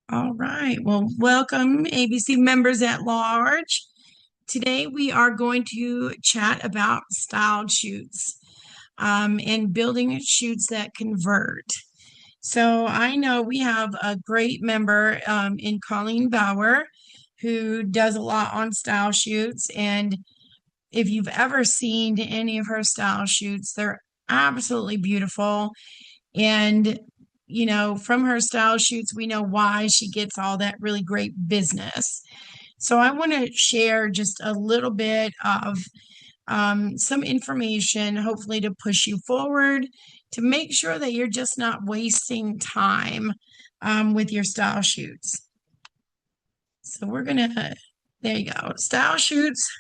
All right. Well, welcome, ABC members at large. Today we are going to chat about styled shoots and building shoots that convert. So I know we have a great member in Colleen Bauer who does a lot on style shoots. And if you've ever seen any of her style shoots, they're absolutely beautiful. And, from her style shoots, we know why she gets all that really great business. So I want to share just a little bit of some information, hopefully to push you forward, to make sure that you're just not wasting time with your style shoots. So there you go. Style shoots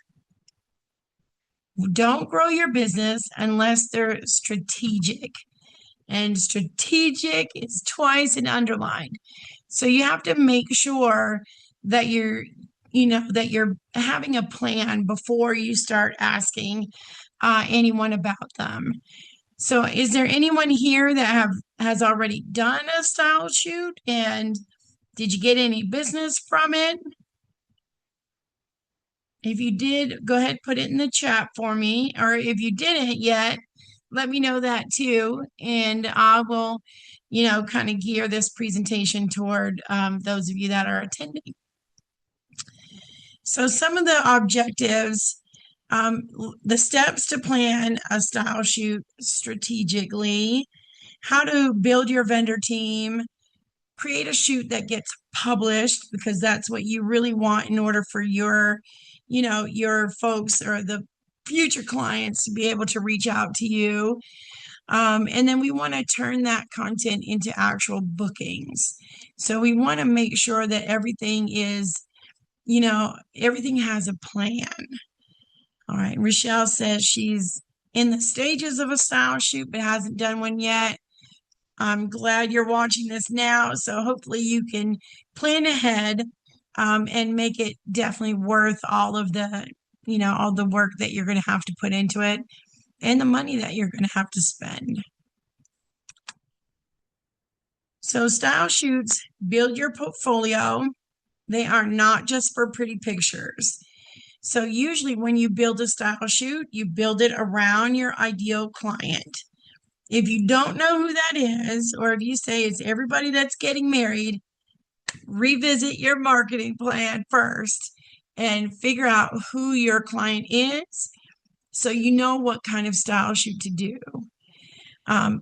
don't grow your business unless they're strategic. And strategic is twice and underlined. So you have to make sure that you're having a plan before you start asking anyone about them. So is there anyone here that has already done a style shoot, and did you get any business from it? If you did, go ahead, put it in the chat for me. Or if you didn't yet, let me know that too. And I will, kind of gear this presentation toward those of you that are attending. So some of the objectives, the steps to plan a style shoot strategically, how to build your vendor team, create a shoot that gets published because that's what you really want in order for your folks or the future clients to be able to reach out to you. And then we want to turn that content into actual bookings. So we want to make sure that everything has a plan. All right. Rochelle says she's in the stages of a style shoot, but hasn't done one yet. I'm glad you're watching this now. So hopefully you can plan ahead and make it definitely worth all of all the work that you're going to have to put into it and the money that you're going to have to spend. So style shoots build your portfolio. They are not just for pretty pictures. So usually when you build a style shoot, you build it around your ideal client. If you don't know who that is, or if you say it's everybody that's getting married, revisit your marketing plan first and figure out who your client is so you know what kind of style shoot to do.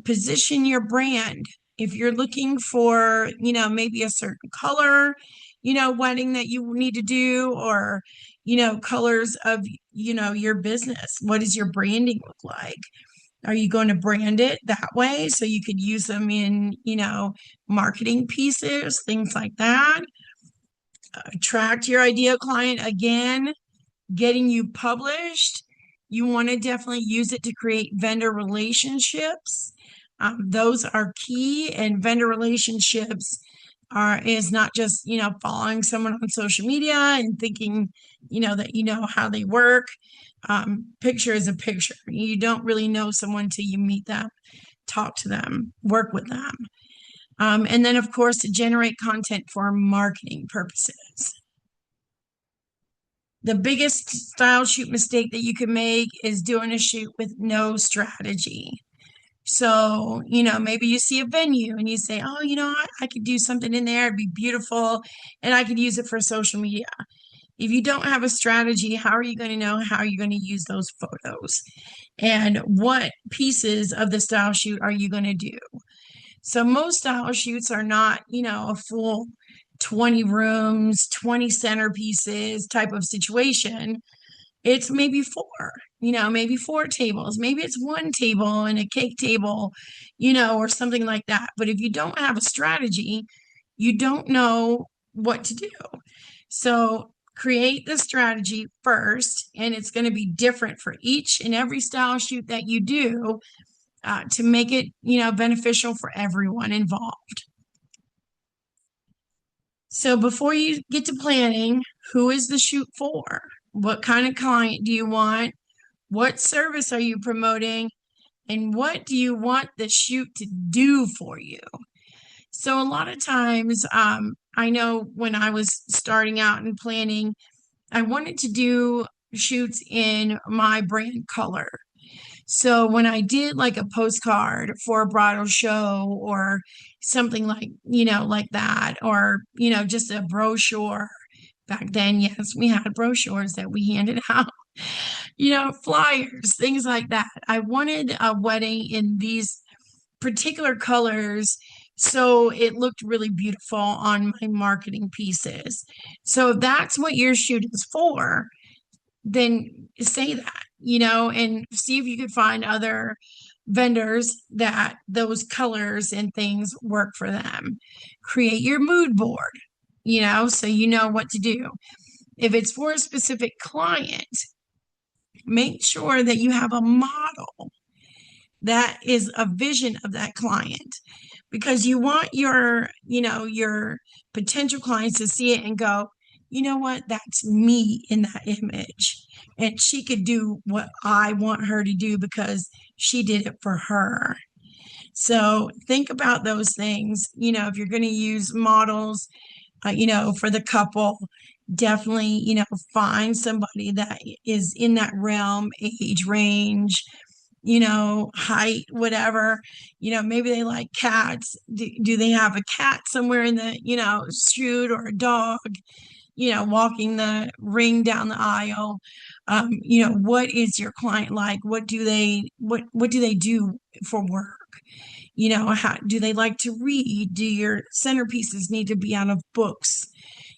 Position your brand. If you're looking for, maybe a certain color, wedding that you need to do, or, colors of, your business, what does your branding look like? Are you going to brand it that way so you could use them in, marketing pieces, things like that? Attract your ideal client again, getting you published. You want to definitely use it to create vendor relationships. Those are key, and vendor relationships is not just following someone on social media and thinking that you know how they work. Picture is a picture. You don't really know someone till you meet them, talk to them, work with them. And then, of course, to generate content for marketing purposes. The biggest style shoot mistake that you can make is doing a shoot with no strategy. So, maybe you see a venue and you say, oh, I could do something in there. It'd be beautiful. And I could use it for social media. If you don't have a strategy, how are you going to know how you're going to use those photos? And what pieces of the style shoot are you going to do? So most style shoots are not, a full 20 rooms, 20 centerpieces type of situation. It's maybe maybe four tables. Maybe it's one table and a cake table, or something like that. But if you don't have a strategy, you don't know what to do. So create the strategy first, and it's going to be different for each and every style shoot that you do to make it, beneficial for everyone involved. So before you get to planning, who is the shoot for? What kind of client do you want? What service are you promoting? And what do you want the shoot to do for you? So a lot of times, I know when I was starting out and planning, I wanted to do shoots in my brand color. So when I did like a postcard for a bridal show or something like, like that, or, just a brochure. Back then, yes, we had brochures that we handed out, flyers, things like that. I wanted a wedding in these particular colors so it looked really beautiful on my marketing pieces. So if that's what your shoot is for, then say that, and see if you could find other vendors that those colors and things work for them. Create your mood board, so you know what to do. If it's for a specific client, make sure that you have a model that is a vision of that client, because you want your potential clients to see it and go, you know what, that's me in that image, and she could do what I want her to do because she did it for her. So think about those things. If you're going to use models, for the couple, definitely, find somebody that is in that realm, age range, height, whatever. Maybe they like cats. Do they have a cat somewhere in the, shoot, or a dog, walking the ring down the aisle? What is your client like? What do they do for work? How do they like to read? Do your centerpieces need to be out of books?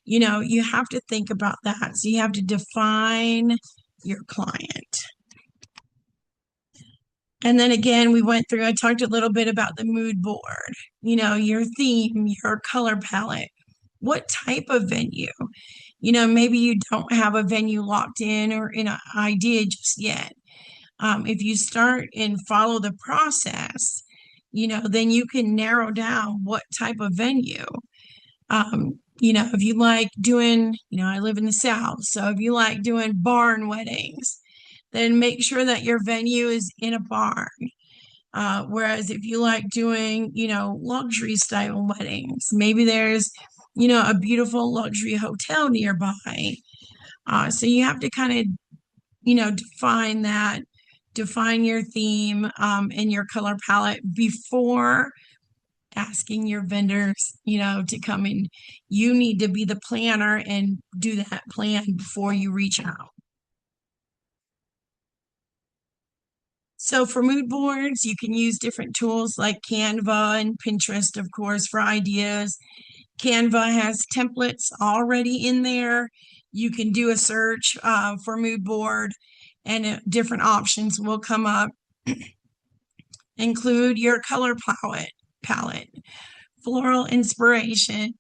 You have to think about that. So you have to define your client. And then again, I talked a little bit about the mood board, your theme, your color palette, what type of venue. Maybe you don't have a venue locked in or an idea just yet. If you start and follow the process, then you can narrow down what type of venue. If you like doing, I live in the South, so if you like doing barn weddings, then make sure that your venue is in a barn. Whereas if you like doing, luxury style weddings, maybe there's, a beautiful luxury hotel nearby. So you have to kind of, define your theme, and your color palette before asking your vendors, to come in. You need to be the planner and do that plan before you reach out. So for mood boards, you can use different tools like Canva and Pinterest, of course, for ideas. Canva has templates already in there. You can do a search for mood board, and different options will come up. Include your color palette, floral inspiration,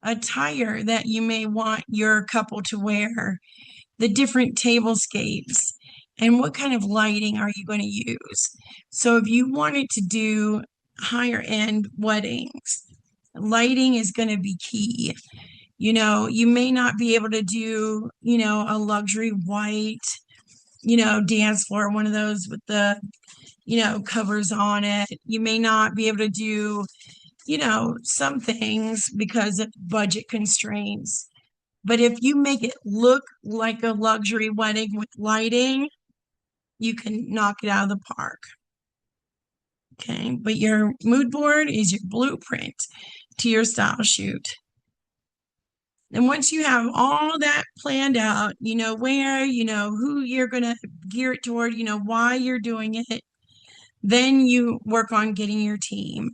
attire that you may want your couple to wear, the different tablescapes, and what kind of lighting are you going to use. So if you wanted to do higher end weddings, lighting is going to be key. You may not be able to do, a luxury white, dance floor, one of those with the, covers on it. You may not be able to do, some things because of budget constraints. But if you make it look like a luxury wedding with lighting, you can knock it out of the park. Okay, but your mood board is your blueprint to your style shoot. And once you have all that planned out, where, who you're going to gear it toward, why you're doing it, then you work on getting your team.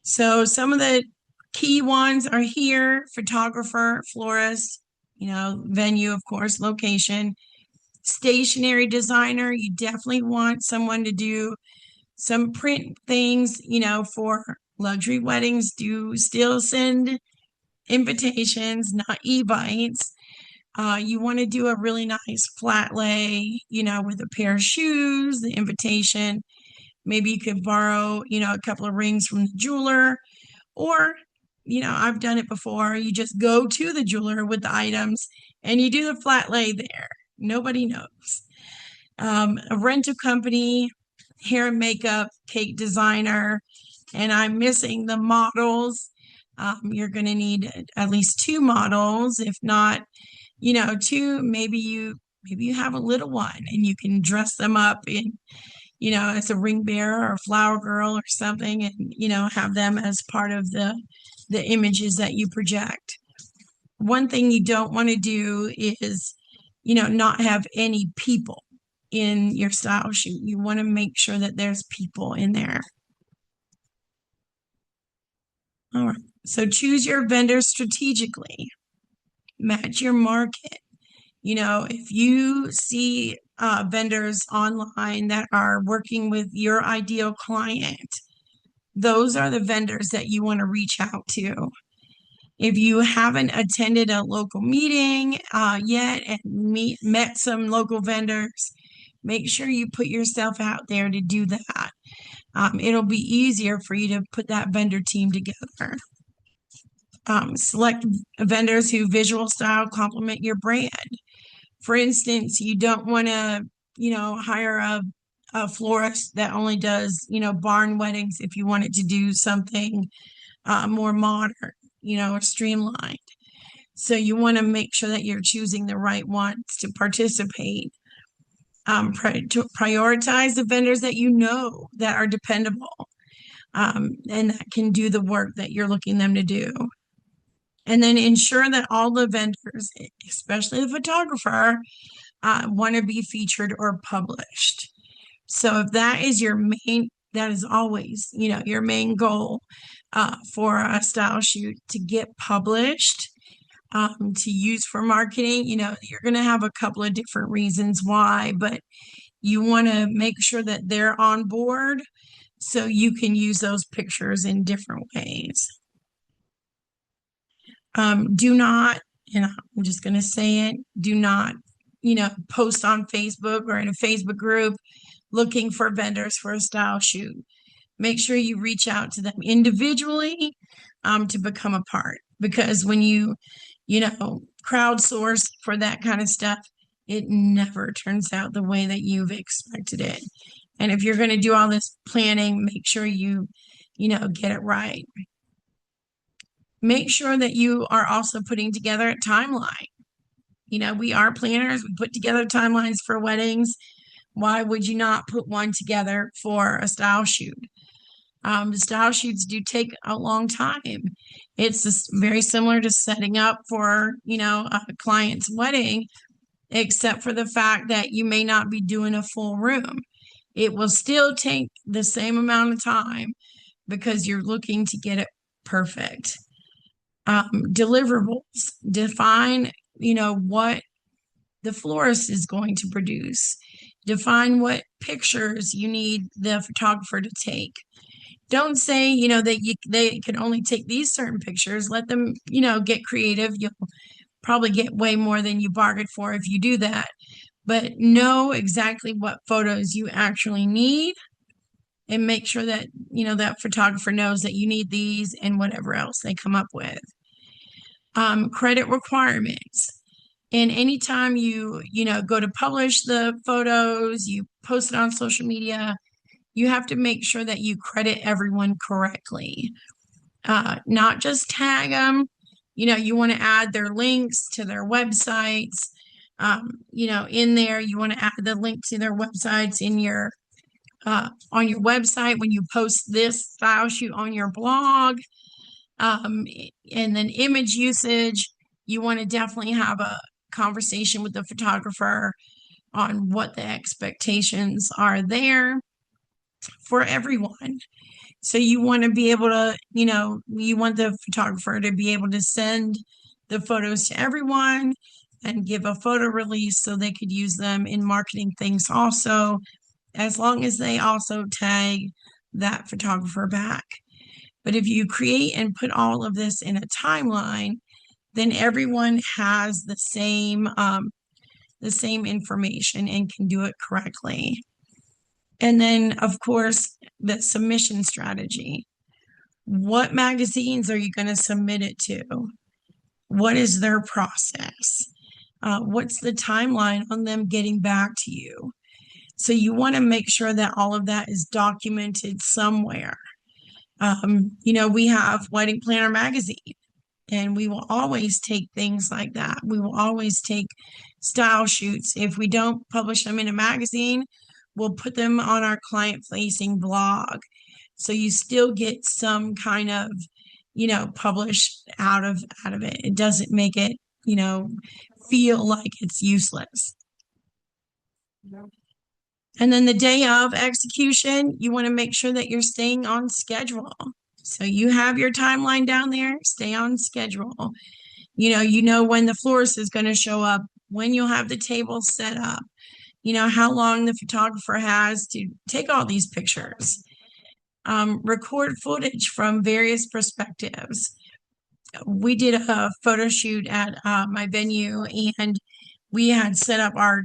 So some of the key ones are here: photographer, florist, venue, of course, location, stationery designer. You definitely want someone to do some print things, for luxury weddings. Do still send invitations, not e-bites. You want to do a really nice flat lay, with a pair of shoes, the invitation. Maybe you could borrow, a couple of rings from the jeweler, or, I've done it before. You just go to the jeweler with the items and you do the flat lay there. Nobody knows. A rental company, hair and makeup, cake designer, and I'm missing the models, You're going to need at least two models, if not, two. Maybe you have a little one and you can dress them up in, as a ring bearer or flower girl or something, and have them as part of the images that you project. One thing you don't want to do is, not have any people in your style shoot. You want to make sure that there's people in there. All right. So choose your vendors strategically. Match your market. If you see vendors online that are working with your ideal client, those are the vendors that you want to reach out to. If you haven't attended a local meeting yet and met some local vendors, make sure you put yourself out there to do that. It'll be easier for you to put that vendor team together. Select vendors who visual style complement your brand. For instance, you don't want to, hire a florist that only does, barn weddings if you wanted to do something more modern, or streamlined. So you want to make sure that you're choosing the right ones to participate. To prioritize the vendors that that are dependable and that can do the work that you're looking them to do. And then ensure that all the vendors, especially the photographer, want to be featured or published. So if that is that is always, your main goal for a style shoot, to get published, to use for marketing. You're going to have a couple of different reasons why, but you want to make sure that they're on board so you can use those pictures in different ways. Do not, and I'm just going to say it, do not, post on Facebook or in a Facebook group looking for vendors for a style shoot. Make sure you reach out to them individually to become a part, because when you crowdsource for that kind of stuff, it never turns out the way that you've expected it. And if you're going to do all this planning, make sure you get it right. Make sure that you are also putting together a timeline. We are planners. We put together timelines for weddings. Why would you not put one together for a style shoot? The style shoots do take a long time. It's very similar to setting up for, a client's wedding, except for the fact that you may not be doing a full room. It will still take the same amount of time because you're looking to get it perfect. Deliverables. Define, what the florist is going to produce. Define what pictures you need the photographer to take. Don't say, that they can only take these certain pictures. Let them, get creative. You'll probably get way more than you bargained for if you do that. But know exactly what photos you actually need and make sure that, that photographer knows that you need these and whatever else they come up with. Credit requirements. And anytime you go to publish the photos, you post it on social media, you have to make sure that you credit everyone correctly. Not just tag them. You want to add their links to their websites. In there, you want to add the link to their websites in your on your website when you post this style shoot on your blog. And then image usage, you want to definitely have a conversation with the photographer on what the expectations are there for everyone. So you want to be able to, you want the photographer to be able to send the photos to everyone and give a photo release so they could use them in marketing things also, as long as they also tag that photographer back. But if you create and put all of this in a timeline, then everyone has the same information and can do it correctly. And then, of course, the submission strategy. What magazines are you going to submit it to? What is their process? What's the timeline on them getting back to you? So you want to make sure that all of that is documented somewhere. We have Wedding Planner Magazine, and we will always take things like that. We will always take style shoots. If we don't publish them in a magazine, we'll put them on our client facing blog. So you still get some kind of, published out of it. It doesn't make it, you know, feel like it's useless. And then the day of execution, you want to make sure that you're staying on schedule. So you have your timeline down there, stay on schedule. You know when the florist is going to show up, when you'll have the table set up, how long the photographer has to take all these pictures. Record footage from various perspectives. We did a photo shoot at my venue, and we had set up our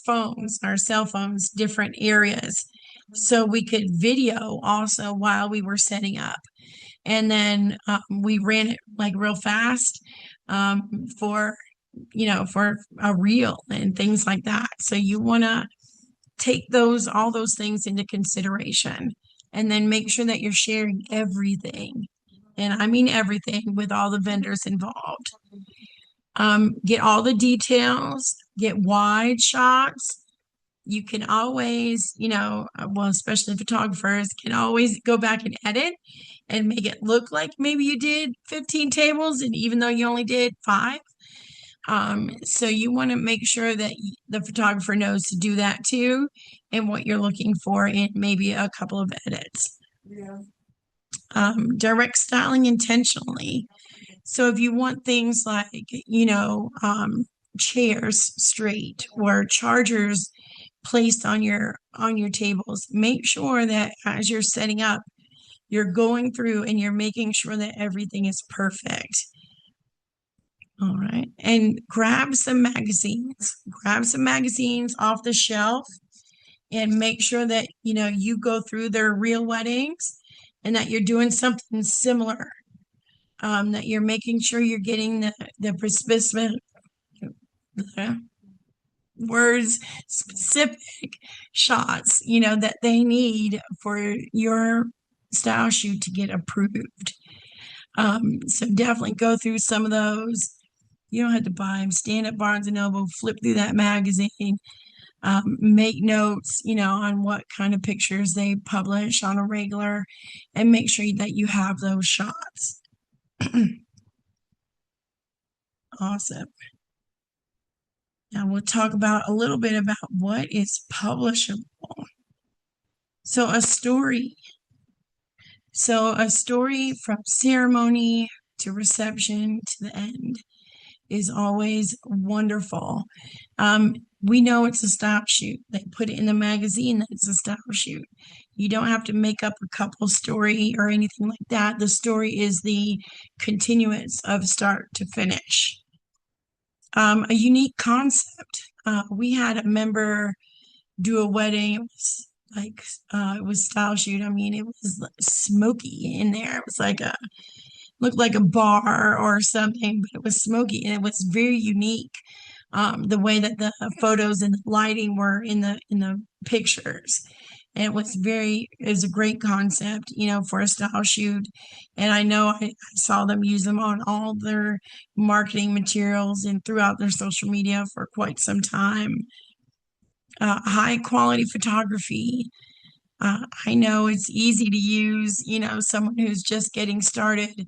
phones, our cell phones, different areas, so we could video also while we were setting up. And then we ran it like real fast for a reel and things like that. So you want to take all those things into consideration, and then make sure that you're sharing everything. And I mean everything with all the vendors involved. Get all the details, get wide shots. You can always, well, especially photographers can always go back and edit and make it look like maybe you did 15 tables, and even though you only did 5. So you want to make sure that the photographer knows to do that too, and what you're looking for in maybe a couple of edits. Yeah. Direct styling intentionally. So if you want things like, chairs straight or chargers placed on your tables, make sure that as you're setting up, you're going through and you're making sure that everything is perfect. All right. And grab some magazines. Grab some magazines off the shelf and make sure that, you go through their real weddings and that you're doing something similar. That you're making sure you're getting the specific words, specific shots, that they need for your style shoot to get approved. So definitely go through some of those. You don't have to buy them. Stand at Barnes and Noble, flip through that magazine, make notes, on what kind of pictures they publish on a regular, and make sure that you have those shots. Awesome. Now we'll talk about a little bit about what is publishable. So a story. So a story from ceremony to reception to the end is always wonderful. We know it's a style shoot. They put it in the magazine that it's a style shoot. You don't have to make up a couple story or anything like that. The story is the continuance of start to finish. A unique concept. We had a member do a wedding. It was like it was style shoot. I mean, it was like smoky in there. It was like looked like a bar or something, but it was smoky and it was very unique. The way that the photos and the lighting were in the pictures. And it was a great concept, for a style shoot. And I know I saw them use them on all their marketing materials and throughout their social media for quite some time. High quality photography. I know it's easy to use, someone who's just getting started,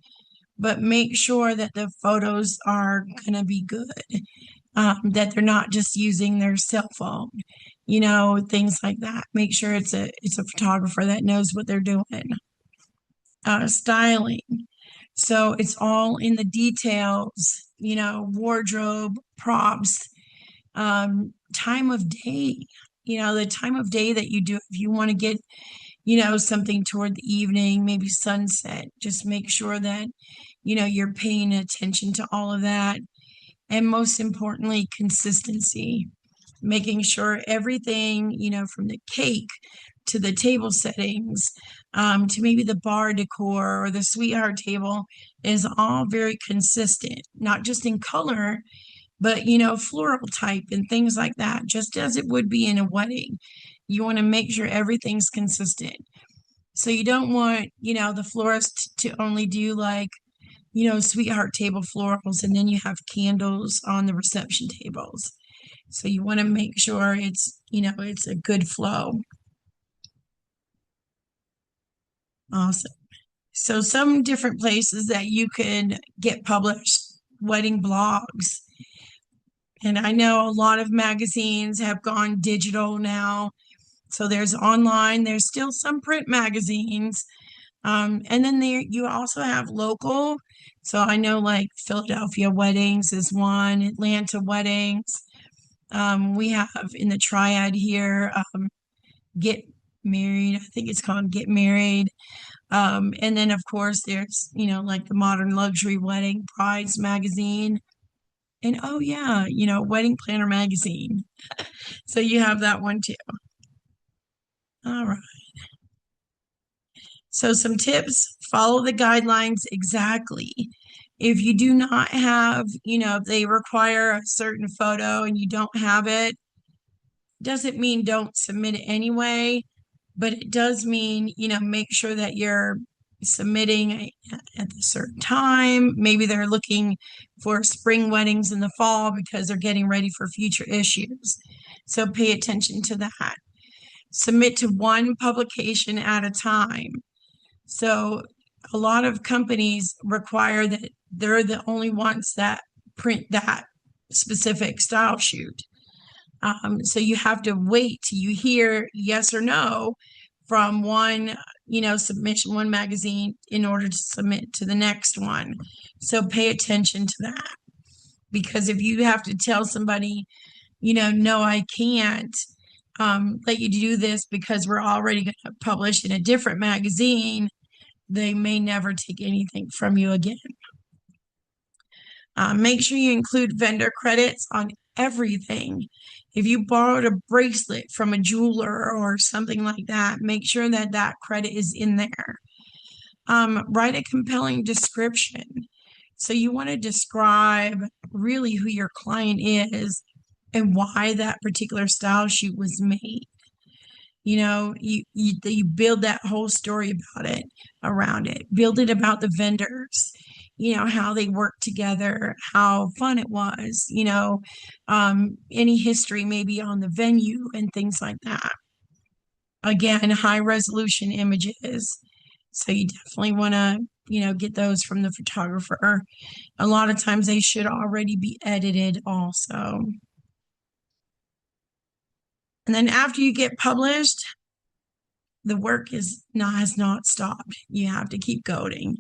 but make sure that the photos are going to be good, that they're not just using their cell phone, things like that. Make sure it's a photographer that knows what they're doing. Styling. So it's all in the details, wardrobe, props, time of day, the time of day that you do. If you want to get, something toward the evening, maybe sunset, just make sure that, you're paying attention to all of that. And most importantly, consistency, making sure everything, from the cake to the table settings, to maybe the bar decor or the sweetheart table is all very consistent, not just in color, but, floral type and things like that, just as it would be in a wedding. You want to make sure everything's consistent. So you don't want, the florist to only do like, sweetheart table florals and then you have candles on the reception tables. So you want to make sure it's a good flow. Awesome. So some different places that you can get published wedding blogs. And I know a lot of magazines have gone digital now. So there's online, there's still some print magazines. And then you also have local. So I know like Philadelphia Weddings is one, Atlanta Weddings. We have in the Triad here, Get Married. I think it's called Get Married. And then of course there's, like the Modern Luxury Wedding Brides magazine. And oh yeah, Wedding Planner magazine. So you have that one too. All right. So some tips, follow the guidelines exactly. If you do not have, if they require a certain photo and you don't have it, doesn't mean don't submit it anyway, but it does mean, make sure that you're submitting at a certain time. Maybe they're looking for spring weddings in the fall because they're getting ready for future issues. So pay attention to that. Submit to one publication at a time. So a lot of companies require that they're the only ones that print that specific style shoot. So you have to wait till you hear yes or no from one, submission, one magazine in order to submit to the next one. So pay attention to that. Because if you have to tell somebody, no, I can't let you do this because we're already going to publish in a different magazine, they may never take anything from you again. Make sure you include vendor credits on everything. If you borrowed a bracelet from a jeweler or something like that, make sure that that credit is in there. Write a compelling description. So you want to describe really who your client is and why that particular style shoot was made. You build that whole story about it, around it. Build it about the vendors, how they work together, how fun it was, any history maybe on the venue and things like that. Again, high resolution images. So you definitely want to, get those from the photographer. A lot of times they should already be edited also. And then after you get published, the work has not stopped. You have to keep going.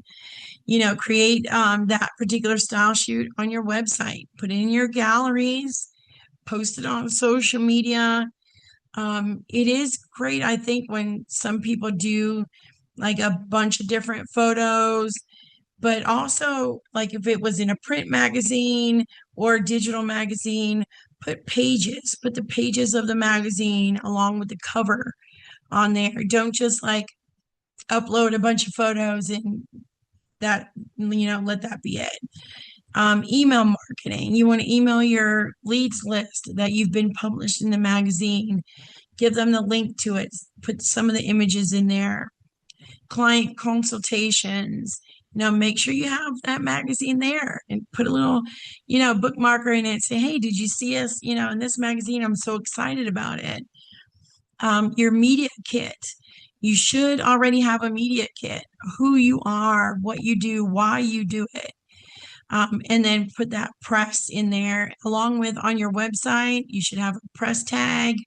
Create that particular style shoot on your website, put it in your galleries, post it on social media. It is great, I think, when some people do like a bunch of different photos, but also like if it was in a print magazine or a digital magazine, put the pages of the magazine along with the cover on there. Don't just like upload a bunch of photos and that, let that be it. Email marketing. You want to email your leads list that you've been published in the magazine. Give them the link to it. Put some of the images in there. Client consultations. Make sure you have that magazine there and put a little, bookmarker in it. Say, hey, did you see us, in this magazine? I'm so excited about it. Your media kit. You should already have a media kit, who you are, what you do, why you do it. And then put that press in there along with on your website. You should have a press tag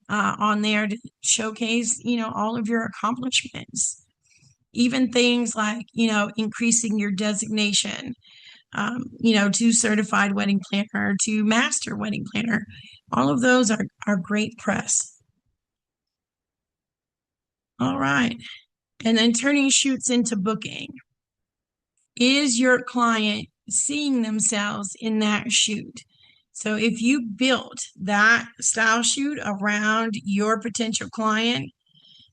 on there to showcase, all of your accomplishments. Even things like, increasing your designation, to certified wedding planner, to master wedding planner. All of those are great press. All right. And then turning shoots into booking. Is your client seeing themselves in that shoot? So if you built that style shoot around your potential client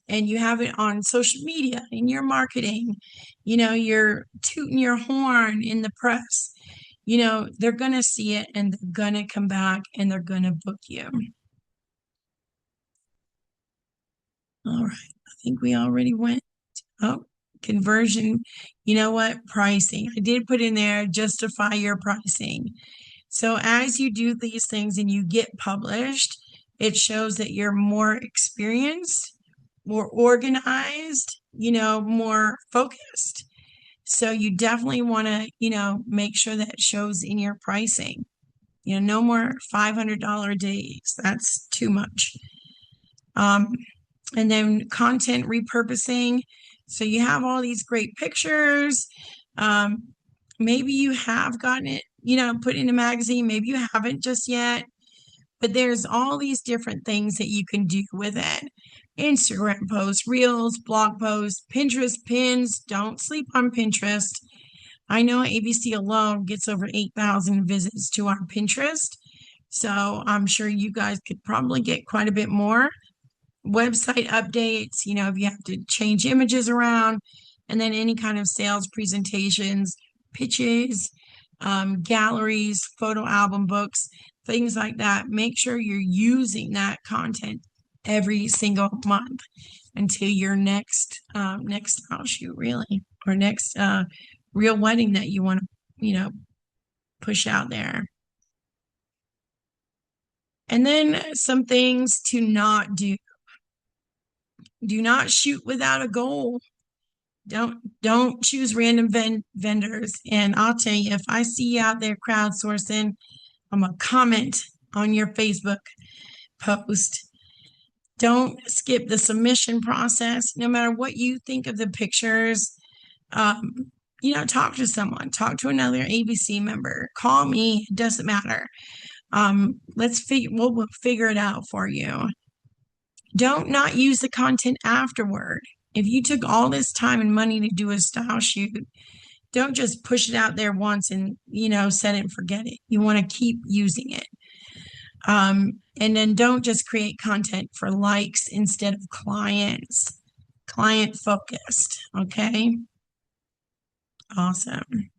and you have it on social media in your marketing, you're tooting your horn in the press, they're going to see it and they're going to come back and they're going to book you. All right. I think we already went Oh, conversion. You know what? Pricing. I did put in there, justify your pricing. So as you do these things and you get published, it shows that you're more experienced, more organized, more focused. So you definitely want to, make sure that it shows in your pricing. No more $500 days. That's too much. Um, and then content repurposing. So you have all these great pictures. Um, maybe you have gotten it, put in a magazine. Maybe you haven't just yet. But there's all these different things that you can do with it. Instagram posts, reels, blog posts, Pinterest pins. Don't sleep on Pinterest. I know ABC alone gets over 8,000 visits to our Pinterest. So I'm sure you guys could probably get quite a bit more. Website updates, if you have to change images around, and then any kind of sales presentations, pitches, galleries, photo album books, things like that. Make sure you're using that content every single month until your next house shoot, really, or next real wedding that you want to, push out there. And then some things to not do. Do not shoot without a goal. Don't choose random vendors. And I'll tell you, if I see you out there crowdsourcing, I'm gonna comment on your Facebook post. Don't skip the submission process. No matter what you think of the pictures, talk to someone, talk to another ABC member, call me. It doesn't matter. We'll figure it out for you. Don't not use the content afterward. If you took all this time and money to do a style shoot, don't just push it out there once and, set it and forget it. You want to keep using it. And then don't just create content for likes instead of clients. Client focused. Okay. Awesome.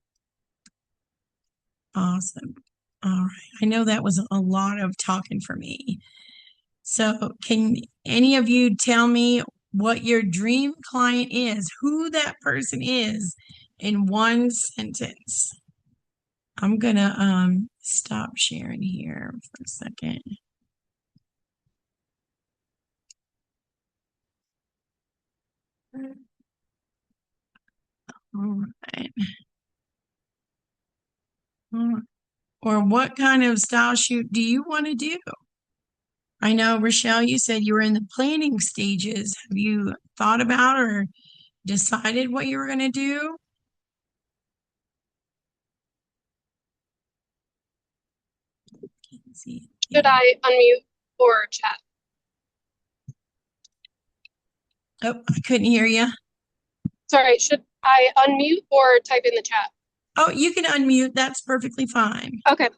Awesome. All right. I know that was a lot of talking for me. So, can any of you tell me what your dream client is, who that person is in one sentence? I'm gonna stop sharing here for a second. All right. Or what kind of style shoot do you want to do? I know, Rochelle, you said you were in the planning stages. Have you thought about or decided what you were going to do? Can't see. Should I unmute or chat? Oh, I couldn't hear you. Sorry, should I unmute or type in the chat? Oh, you can unmute. That's perfectly fine. Okay.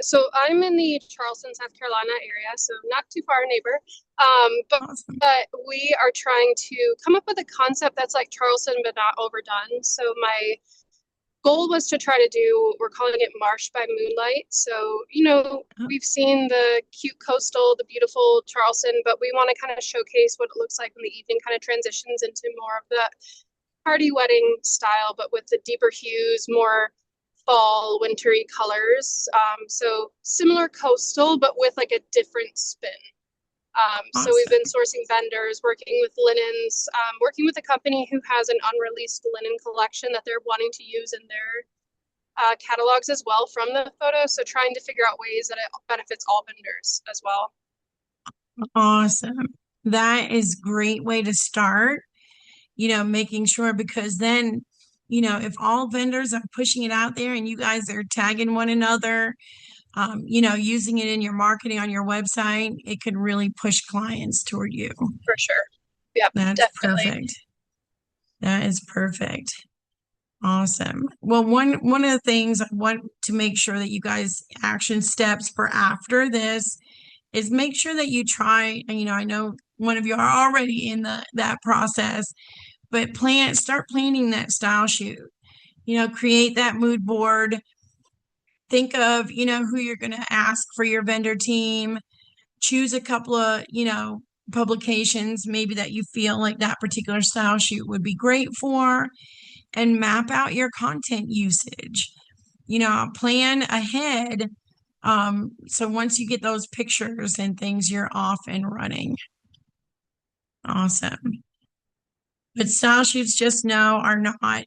So I'm in the Charleston, South Carolina area, so not too far a neighbor. Awesome. But we are trying to come up with a concept that's like Charleston but not overdone. So my goal was to try to do, we're calling it Marsh by Moonlight. So, we've seen the cute coastal, the beautiful Charleston, but we want to kind of showcase what it looks like when the evening kind of transitions into more of the party wedding style, but with the deeper hues, more fall, wintry colors. So similar coastal, but with like a different spin. So we've been sourcing vendors, working with linens, working with a company who has an unreleased linen collection that they're wanting to use in their catalogs as well from the photo. So trying to figure out ways that it benefits all vendors as well. Awesome. That is a great way to start, making sure, because then, if all vendors are pushing it out there and you guys are tagging one another, using it in your marketing on your website, it could really push clients toward you. For sure. Yeah, that's definitely. Perfect. That is perfect. Awesome. Well, one of the things I want to make sure that you guys action steps for after this is make sure that you try, and I know one of you are already in that process, but start planning that style shoot. Create that mood board. Think of, who you're going to ask for your vendor team. Choose a couple of, publications maybe that you feel like that particular style shoot would be great for, and map out your content usage. Plan ahead. So once you get those pictures and things, you're off and running. Awesome. But style shoots, just know, are not,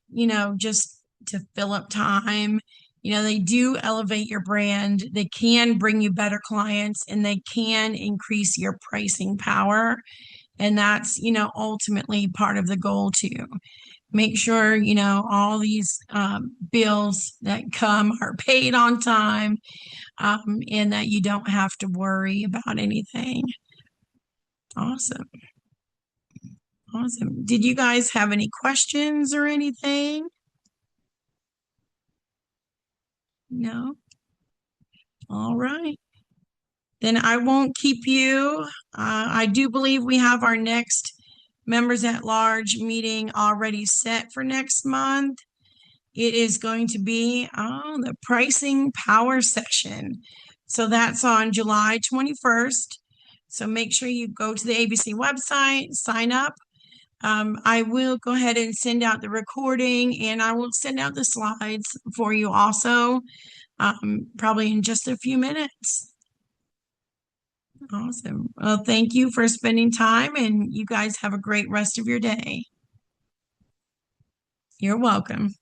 just to fill up time. They do elevate your brand. They can bring you better clients and they can increase your pricing power. And that's, ultimately part of the goal too. Make sure, all these bills that come are paid on time, and that you don't have to worry about anything. Awesome. Awesome. Did you guys have any questions or anything? No? All right. Then I won't keep you. I do believe we have our next members at large meeting already set for next month. It is going to be the pricing power session. So that's on July 21st. So make sure you go to the ABC website, sign up. I will go ahead and send out the recording and I will send out the slides for you also, probably in just a few minutes. Awesome. Well, thank you for spending time and you guys have a great rest of your day. You're welcome.